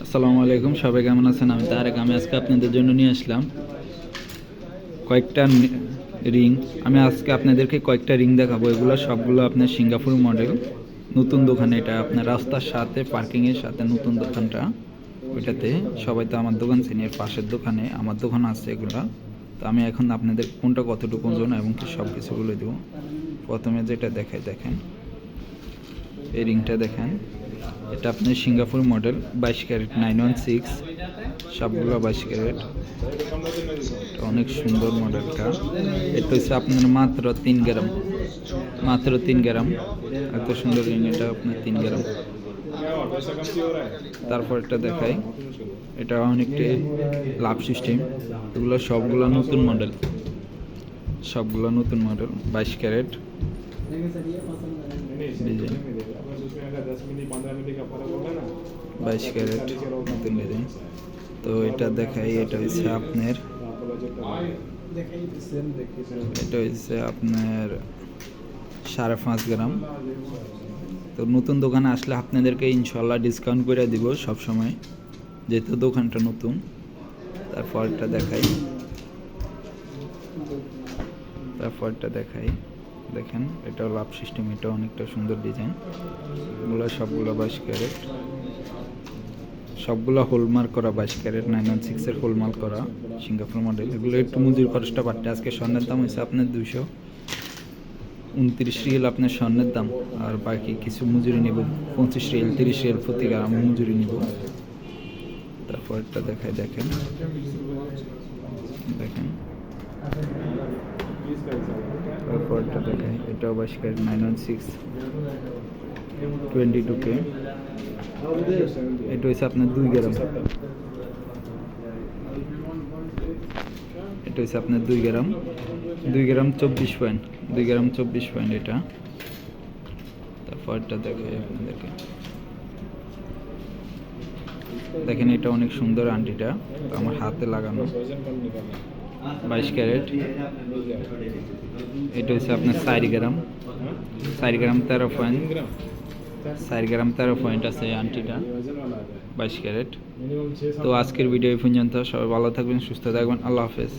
আসসালামু আলাইকুম, সবাই কেমন আছেন? আমি তারেক। আমি আজকে আপনাদের জন্য নিয়ে আসলাম কয়েকটা রিং। আমি আজকে আপনাদেরকে কয়েকটা রিং দেখাবো। এগুলো সবগুলো আপনার সিঙ্গাপুর মডেল, নতুন দোকানে। এটা আপনার রাস্তার সাথে, পার্কিংয়ের সাথে নতুন দোকানটা ওইটাতে। সবাই তো আমার দোকান চিনি, এর পাশের দোকানে আমার দোকান আছে এগুলা। তো আমি এখন আপনাদের কোনটা কতটুকু ওজন এবং কি সব কিছু বলে দেবো। প্রথমে যেটা দেখাই, দেখেন এই রিংটা দেখেন। এটা আপনার সিঙ্গাপুর মডেল, 22 ক্যারেট 916, সবগুলো 22 ক্যারেট। অনেক সুন্দর মডেলটা। এটা হচ্ছে আপনার মাত্র 3 গ্রাম, মাত্র 3 গ্রাম। এত সুন্দর রিং, এটা আপনার 3 গ্রাম। তারপর এটা দেখাই, এটা অনেকটাই লাভ সিস্টেম। এগুলো সবগুলো নতুন মডেল, সবগুলো নতুন মডেল, 22 ক্যারেট ডিজাইন, 22 ক্যারেট নতুন ডিজাইন। তো এটা দেখাই, এটা হচ্ছে আপনার, এটা হচ্ছে আপনার 5.5 গ্রাম। তো নতুন দোকানে আসলে আপনাদেরকে ইনশাল্লাহ ডিসকাউন্ট করে দিব সব সময়, যেহেতু দোকানটা নতুন। তারপরটা দেখাই, তারপরটা দেখাই, দেখেন এটাও লাভ সিস্টেম। এটা অনেকটা সুন্দর ডিজাইন। এগুলো সবগুলো 22 ক্যারেট, সবগুলো হোলমার্ক করা, 22 ক্যারেট 916-এর হোলমার্ক করা সিঙ্গাপুর মডেল। এগুলো একটু মজুরি খরচটা বাড়তে। আজকে স্বর্ণের দাম হয়েছে আপনার 229 রিয়েল আপনার স্বর্ণের দাম, আর বাকি কিছু মজুরি নেব 25 রিয়েল 30 রিয়েল প্রতি গ্রাম মজুরি নেব। তারপরটা দেখাই, দেখেন দেখেন তারপরটা দেখাই, এটাও 22 ক্যারেট 916 22K। এটা হচ্ছে আপনার 2 গ্রাম, এটা হচ্ছে আপনার 2 গ্রাম, 2 গ্রাম 24 পয়েন্ট, 2 গ্রাম 24 পয়েন্ট এটা। তারপরটা দেখাই আপনাদেরকে, দেখেন এটা অনেক সুন্দর আংটিটা, আমার হাতে লাগানো, 22 ক্যারেট। এটা হচ্ছে আপনার 4 গ্রাম, 4 গ্রাম 13 পয়েন্ট, 4 গ্রাম 13 পয়েন্ট আছে এই আংটিটা, 22 ক্যারেট। তো আজকের ভিডিও এই পর্যন্ত। সবাই ভালো থাকবেন, সুস্থ থাকবেন, আল্লাহ হাফেজ।